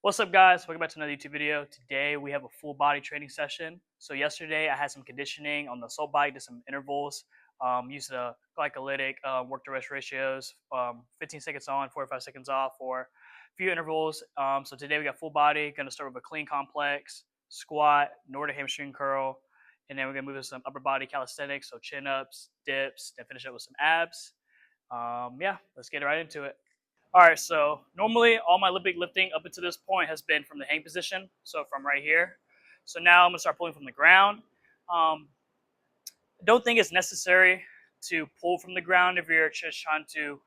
What's up, guys? Welcome back to another YouTube video. Today we have a full body training session. So yesterday I had some conditioning on the assault bike, did some intervals, used the glycolytic work to rest ratios, 15 seconds on, 45 seconds off for a few intervals. So today we got full body. Going to start with a clean complex, squat, Nordic hamstring curl, and then we're going to move to some upper body calisthenics, so chin ups, dips, and finish up with some abs. Yeah, let's get right into it. All right, so normally all my Olympic lifting up until this point has been from the hang position, so from right here. So now I'm gonna start pulling from the ground. Um, don't think it's necessary to pull from the ground if you're just trying to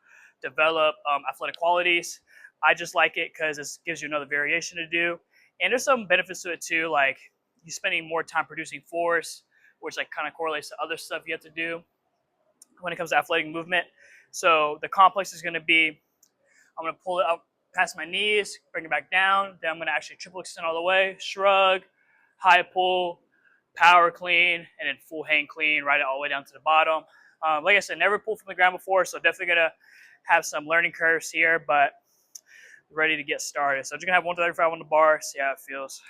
develop athletic qualities. I just like it because it gives you another variation to do, and there's some benefits to it too, like you spending more time producing force, which like kind of correlates to other stuff you have to do when it comes to athletic movement. So the complex is going to be I'm going to pull it up past my knees, bring it back down. Then I'm going to actually triple extend all the way, shrug, high pull, power clean, and then full hang clean, ride it all the way down to the bottom. Like I said, never pulled from the ground before, so definitely going to have some learning curves here, but ready to get started. So I'm just going to have 135 on the bar, see how it feels.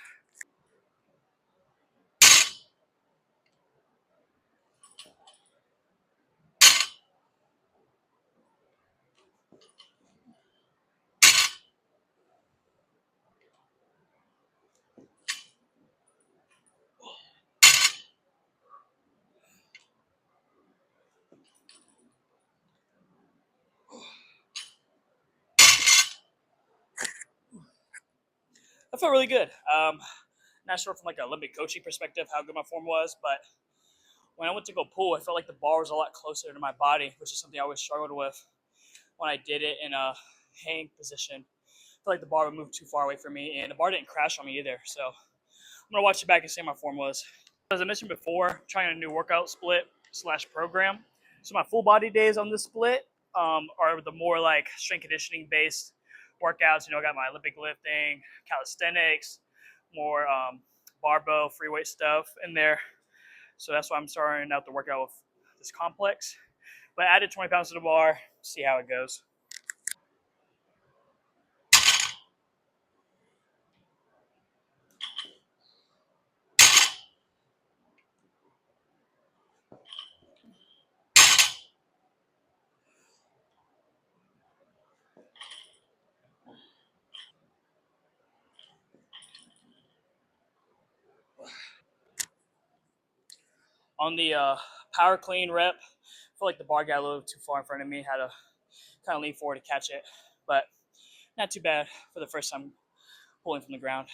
I felt really good. Not sure from like an Olympic coaching perspective how good my form was, but when I went to go pull, I felt like the bar was a lot closer to my body, which is something I always struggled with when I did it in a hang position. I feel like the bar would move too far away from me, and the bar didn't crash on me either. So I'm gonna watch it back and see how my form was. As I mentioned before, I'm trying a new workout split slash program. So my full body days on this split are the more like strength conditioning based workouts. You know, I got my Olympic lifting, calisthenics, more barbell, free weight stuff in there. So that's why I'm starting out the workout with this complex. But I added 20 pounds to the bar, see how it goes. On the power clean rep, I feel like the bar got a little too far in front of me. Had to kind of lean forward to catch it, but not too bad for the first time pulling from the ground.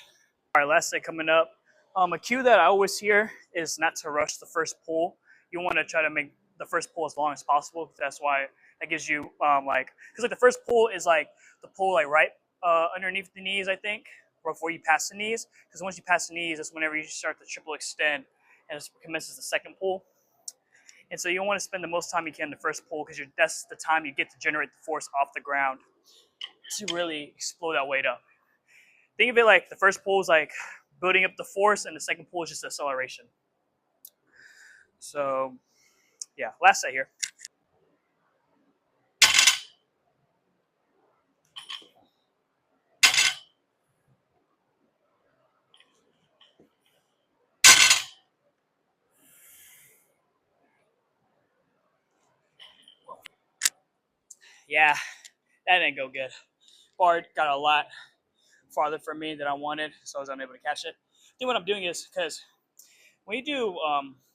All right, last set coming up. A cue that I always hear is not to rush the first pull. You want to try to make the first pull as long as possible. That's why that gives you because like the first pull is like the pull like right underneath the knees, I think, before you pass the knees. Because once you pass the knees, that's whenever you start the triple extend, and it commences the second pull. And so you want to spend the most time you can in the first pull because that's the time you get to generate the force off the ground to really explode that weight up. Think of it like the first pull is like building up the force, and the second pull is just acceleration. So yeah, last set here. Yeah, that didn't go good. Bar got a lot farther from me than I wanted, so I was unable to catch it. I think what I'm doing is because when you do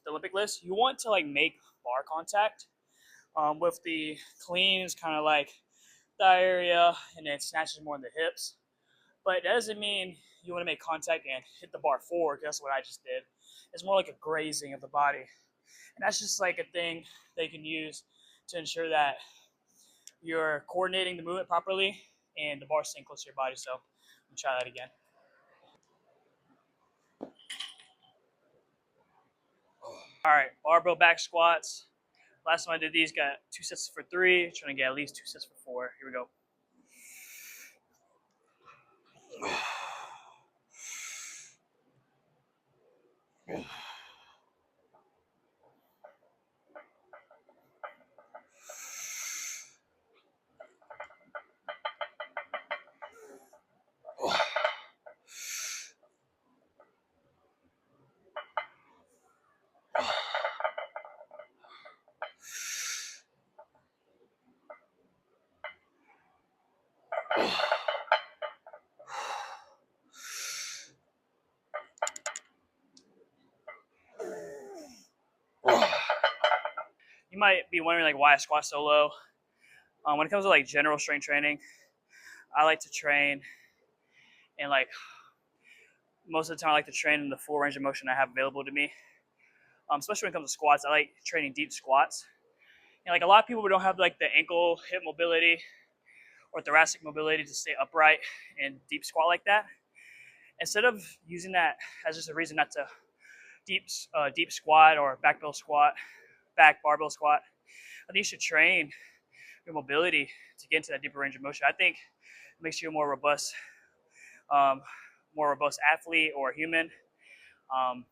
the Olympic lifts, you want to like make bar contact with the cleans, kind of like thigh area, and then snatches more in the hips. But it doesn't mean you want to make contact and hit the bar forward. That's what I just did. It's more like a grazing of the body, and that's just like a thing they can use to ensure that you're coordinating the movement properly and the bar staying close to your body. So I'm gonna try that again. All right, barbell back squats. Last time I did these, got 2 sets for 3. Trying to get at least 2 sets for 4. Here we go. might be wondering like why I squat so low. When it comes to like general strength training, I like to train and like most of the time I like to train in the full range of motion I have available to me. Especially when it comes to squats, I like training deep squats. And like a lot of people don't have like the ankle hip mobility or thoracic mobility to stay upright and deep squat like that. Instead of using that as just a reason not to deep squat or back barbell squat, I think you should train your mobility to get into that deeper range of motion. I think it makes you a more robust athlete or human. And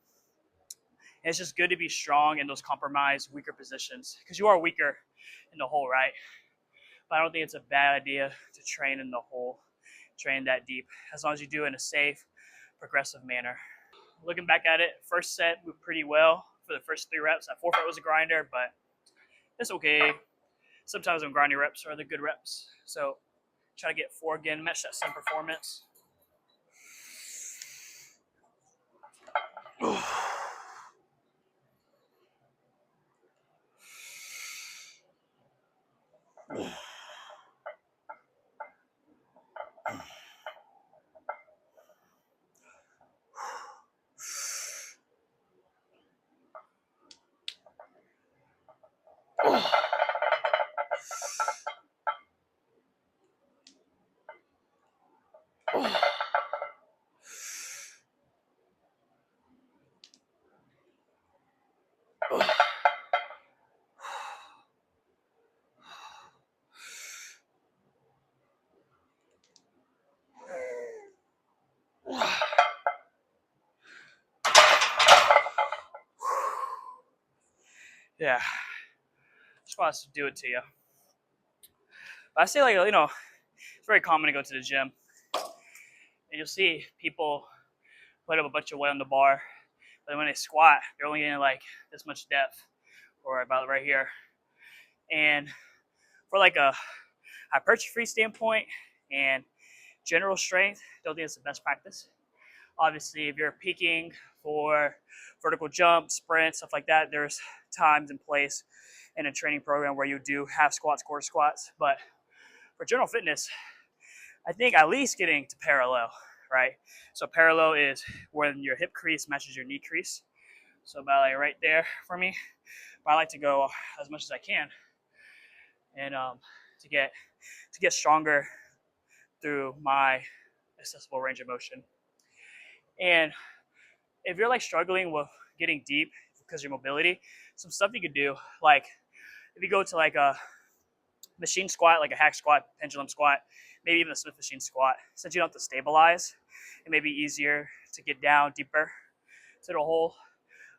it's just good to be strong in those compromised, weaker positions because you are weaker in the hole, right? But I don't think it's a bad idea to train in the hole, train that deep, as long as you do it in a safe, progressive manner. Looking back at it, first set moved pretty well for the first 3 reps. That 4th rep was a grinder, but it's okay. Sometimes when grinding reps are the good reps. So try to get 4 again, match that same performance. Yeah, squats do it to you. But I say, like, it's very common to go to the gym and you'll see people put up a bunch of weight on the bar, but when they squat, they're only getting like this much depth, or about right here. And for like a hypertrophy standpoint and general strength, I don't think it's the best practice. Obviously, if you're peaking for vertical jumps, sprints, stuff like that, there's times and place in a training program where you do half squats, quarter squats. But for general fitness, I think at least getting to parallel, right? So parallel is when your hip crease matches your knee crease. So about like right there for me. But I like to go as much as I can, and to get stronger through my accessible range of motion. And if you're like struggling with getting deep because of your mobility, some stuff you could do, like if you go to like a machine squat, like a hack squat, pendulum squat, maybe even a Smith machine squat, since you don't have to stabilize, it may be easier to get down deeper to the hole.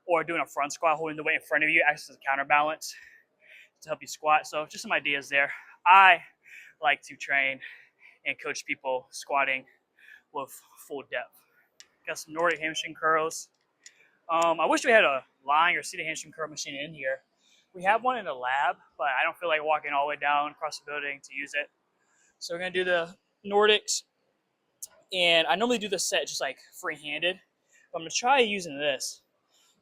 Or doing a front squat, holding the weight in front of you, acts as a counterbalance to help you squat. So just some ideas there. I like to train and coach people squatting with full depth. Got some Nordic hamstring curls. I wish we had a lying or seated hamstring curl machine in here. We have one in the lab, but I don't feel like walking all the way down across the building to use it. So we're gonna do the Nordics, and I normally do the set just like free-handed, but I'm gonna try using this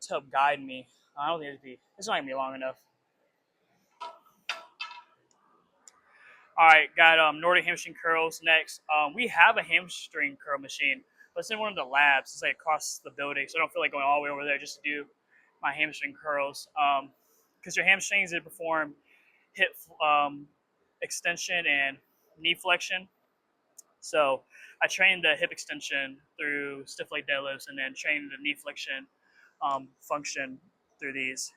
to help guide me. I don't think it's not gonna be long enough. All right, got Nordic hamstring curls next. We have a hamstring curl machine, but it's in one of the labs. It's like across the building, so I don't feel like going all the way over there just to do my hamstring curls. Because your hamstrings, they perform hip extension and knee flexion. So I train the hip extension through stiff leg deadlifts, and then train the knee flexion function through these.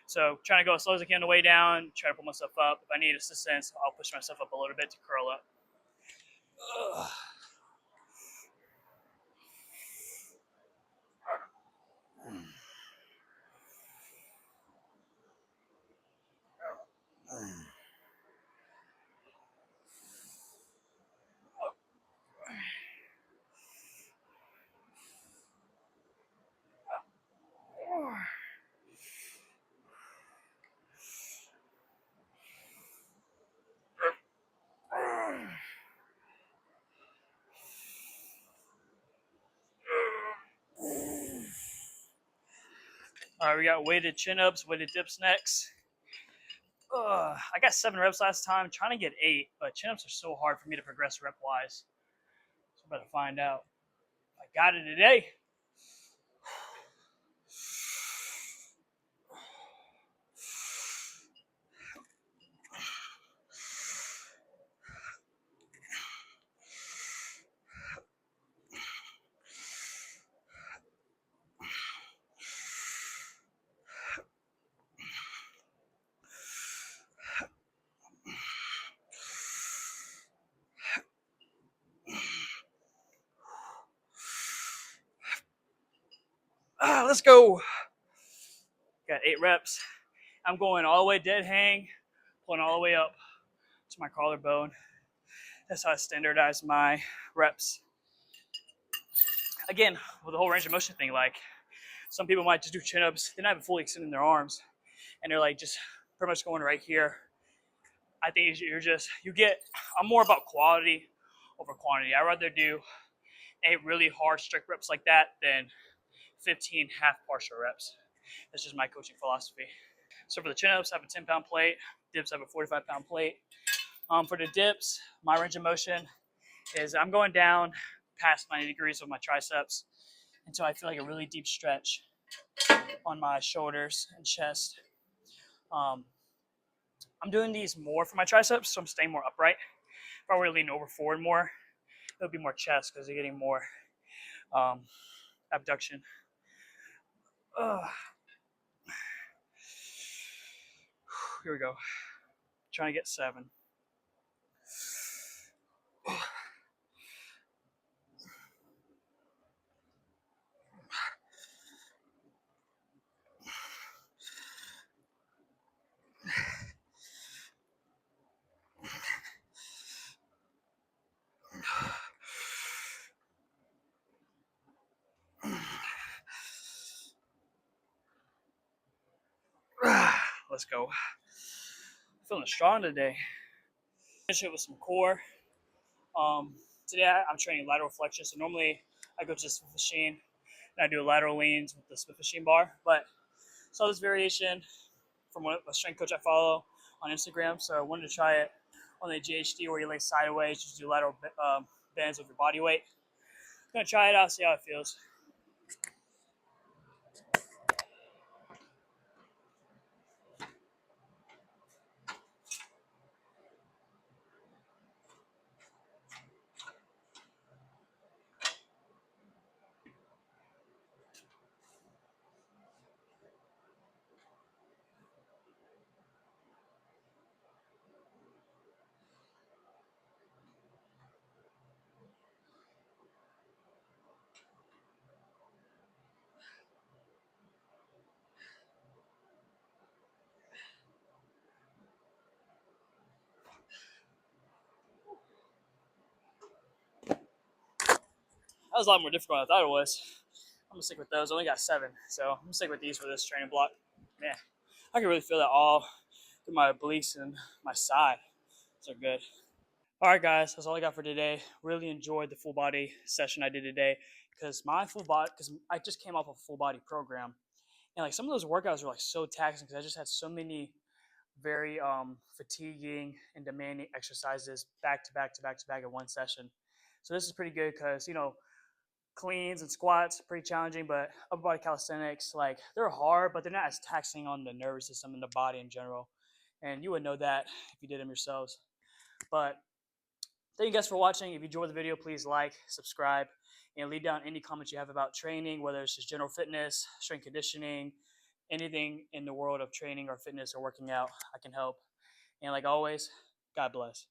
So trying to go as slow as I can on the way down, try to pull myself up. If I need assistance, I'll push myself up a little bit to curl up. All right, we got weighted chin-ups, weighted dips next. I got 7 reps last time. I'm trying to get 8, but chin-ups are so hard for me to progress rep-wise. So I'm about to find out. I got it today. Let's go. Got 8 reps. I'm going all the way dead hang, pulling all the way up to my collarbone. That's how I standardize my reps. Again, with the whole range of motion thing, like some people might just do chin-ups, they're not even fully extending their arms, and they're like just pretty much going right here. I think I'm more about quality over quantity. I'd rather do 8 really hard strict reps like that than 15 half partial reps. That's just my coaching philosophy. So for the chin-ups, I have a 10-pound plate. Dips, I have a 45-pound plate. For the dips, my range of motion is I'm going down past 90 degrees with my triceps until I feel like a really deep stretch on my shoulders and chest. I'm doing these more for my triceps, so I'm staying more upright. If I were to lean over forward more, it would be more chest because you're getting more abduction. Here we go. Trying to get 7. Let's go. Feeling strong today. Finish it with some core. Today I'm training lateral flexion. So normally I go to the Smith machine and I do lateral leans with the Smith machine bar. But saw this variation from a strength coach I follow on Instagram. So I wanted to try it on the GHD where you lay sideways, just do lateral bends with your body weight. I'm gonna try it out, see how it feels. That was a lot more difficult than I thought it was. I'm gonna stick with those. I only got 7, so I'm gonna stick with these for this training block. Man, I can really feel that all through my obliques and my side. So good. All right, guys, that's all I got for today. Really enjoyed the full body session I did today because I just came off a full body program, and like some of those workouts were like so taxing because I just had so many very fatiguing and demanding exercises back to back to back to back in one session. So this is pretty good because cleans and squats pretty challenging, but upper body calisthenics like they're hard, but they're not as taxing on the nervous system and the body in general. And you would know that if you did them yourselves. But thank you guys for watching. If you enjoyed the video, please like, subscribe, and leave down any comments you have about training, whether it's just general fitness, strength conditioning, anything in the world of training or fitness or working out. I can help. And like always, God bless.